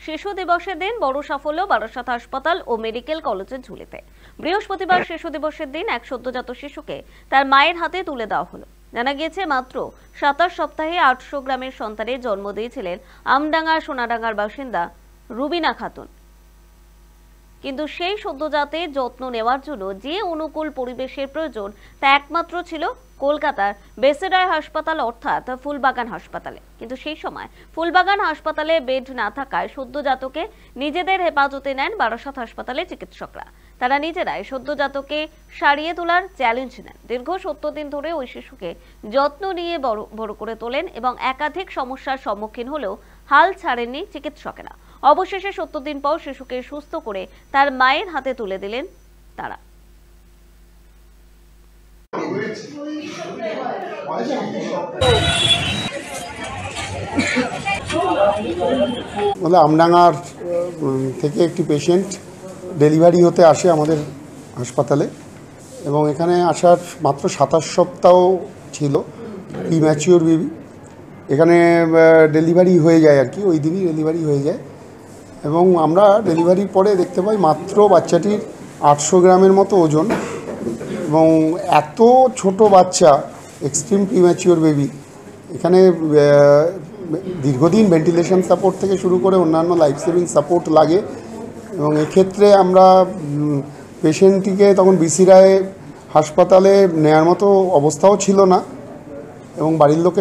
শিশু দিবসের দিন বড় সাফল্য বারাসাত হাসপাতাল ও মেডিকেল কলেজের ঝুলিতে। বৃহস্পতিবার শিশু দিবসের দিন এক সদ্যজাত শিশুকে তার মায়ের হাতে তুলে দেওয়া হলো। জানা গিয়েছে, মাত্র 27 সপ্তাহে 800 গ্রামের সন্তানের জন্ম দিয়েছিলেন আমডাঙ্গা সোনাডাঙ্গার বাসিন্দা রুবিনা খাতুন। কিন্তু সেই সদ্যজাতের যত্ন নেওয়ার জন্য যে অনুকূল পরিবেশের প্রয়োজন তা একমাত্র ছিল কলকাতার বেসেরায় হাসপাতাল অর্থাৎ ফুলবাগান হাসপাতালে। কিন্তু সেই সময় ফুলবাগান হাসপাতালে বেড না থাকায় সদ্যজাতকে নিজেদের হেফাজতে নেন বারাসাত হাসপাতালের চিকিৎসকরা। তারা নিজেরাই সদ্যজাতকে সারিয়ে তোলার চ্যালেঞ্জ নেন। দীর্ঘ 70 দিন ধরে ওই শিশুকে যত্ন নিয়ে বড় করে তোলেন এবং একাধিক সমস্যার সম্মুখীন হলেও হাল ছাড়েননি চিকিৎসকেরা। অবশেষে 70 দিন পর শিশুকে সুস্থ করে তার মায়ের হাতে তুলে দিলেন তারা। আমডাঙ্গার থেকে একটি পেশেন্ট ডেলিভারি হতে আসে আমাদের হাসপাতালে এবং এখানে আসার মাত্র 27 সপ্তাহ ছিল, প্রিম্যাচিওর বেবি। এখানে ডেলিভারি হয়ে যায় আর কি, ওই দিনই ডেলিভারি হয়ে যায় এবং আমরা ডেলিভারির পরে দেখতে পাই মাত্র বাচ্চাটির 800 গ্রামের মতো ওজন এবং এত ছোট বাচ্চা, এক্সট্রিম প্রিম্যাচিওর বেবি। এখানে দীর্ঘদিন ভেন্টিলেশন সাপোর্ট থেকে শুরু করে অন্যান্য লাইফ সেভিং সাপোর্ট লাগে এবং এক্ষেত্রে আমরা পেশেন্টটিকে তখন বিসিরায় হাসপাতালে নেওয়ার মতো অবস্থাও ছিল না এবং বাড়ির লোক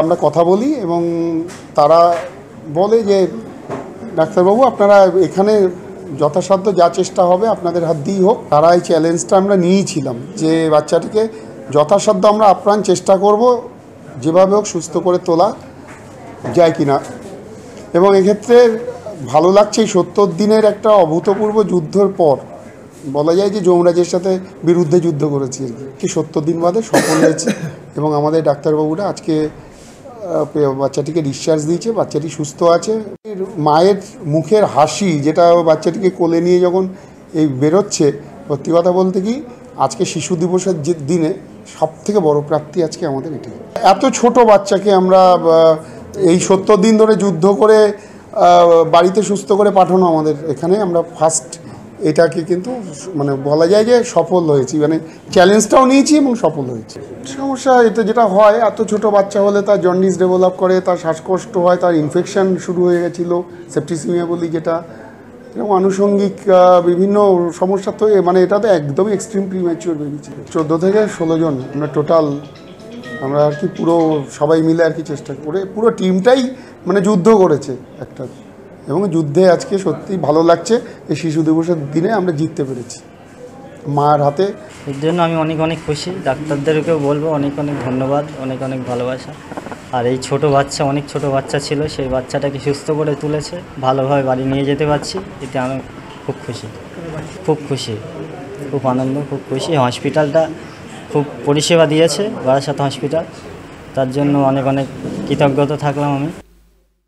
আমরা কথা বলি এবং তারা বলে যে ডাক্তারবাবু আপনারা এখানে যথাসাধ্য যা চেষ্টা হবে আপনাদের হাত দিয়েই হোক। তারা এই চ্যালেঞ্জটা আমরা নিয়েছিলাম যে বাচ্চাটিকে যথাসাধ্য আমরা আপ্রাণ চেষ্টা করব যেভাবে হোক সুস্থ করে তোলা যায় কিনা। এবং এক্ষেত্রে ভালো লাগছে, এই 70 দিনের একটা অভূতপূর্ব যুদ্ধের পর বলা যায় যে যমরাজের বিরুদ্ধে যুদ্ধ করেছি আর কি। 70 দিন বাদে সফল হয়েছে এবং আমাদের ডাক্তারবাবুরা আজকে বাচ্চাটিকে ডিসচার্জ দিয়েছে, বাচ্চাটি সুস্থ আছে। মায়ের মুখের হাসি, যেটা বাচ্চাটিকে কোলে নিয়ে যখন এই বেরোচ্ছে, সত্যি কথা বলতে কি আজকে শিশু দিবসের দিনে সবথেকে বড় প্রাপ্তি আজকে আমাদের এটি। এত ছোট বাচ্চাকে আমরা এই 70 দিন ধরে যুদ্ধ করে বাড়িতে সুস্থ করে পাঠানো আমাদের এখানে আমরা ফার্স্ট, এটাকে কিন্তু মানে বলা যায় যে সফল হয়েছি, মানে চ্যালেঞ্জটাও নিয়েছি এবং সফল হয়েছি। সমস্যা এটা যেটা হয়, এত ছোট বাচ্চা হলে তার জন্ডিস ডেভেলপ করে, তার শ্বাসকষ্ট হয়, তার ইনফেকশন শুরু হয়ে গেছিলো, সেপ্টিসিমিয়া বলি যেটা, এবং আনুষঙ্গিক বিভিন্ন সমস্যা। তো মানে এটা তো একদমই এক্সট্রিম প্রিম্যাচিওর বেবি ছিল। 14 থেকে 16 জন আমরা টোটাল, আমরা আর কি পুরো সবাই মিলে আর কি চেষ্টা করে পুরো টিমটাই মানে যুদ্ধ করেছে একটা, এবং যুদ্ধে আজকে সত্যি ভালো লাগছে। এই শিশু দিবসের দিনে আমরা জিততে পেরেছি মায়ের হাতে। এর জন্য আমি অনেক খুশি। ডাক্তারদেরকেও বলবো অনেক ধন্যবাদ, অনেক ভালোবাসা। আর এই অনেক ছোট বাচ্চা ছিল, সেই বাচ্চাটাকে সুস্থ করে তুলেছে, ভালোভাবে বাড়ি নিয়ে যেতে পারছি, এতে আমি খুব খুশি, খুব আনন্দ, খুব খুশি। হসপিটালটা খুব পরিষেবা দিয়েছে বারাসাত হসপিটাল, তার জন্য অনেক কৃতজ্ঞতা থাকলাম আমি।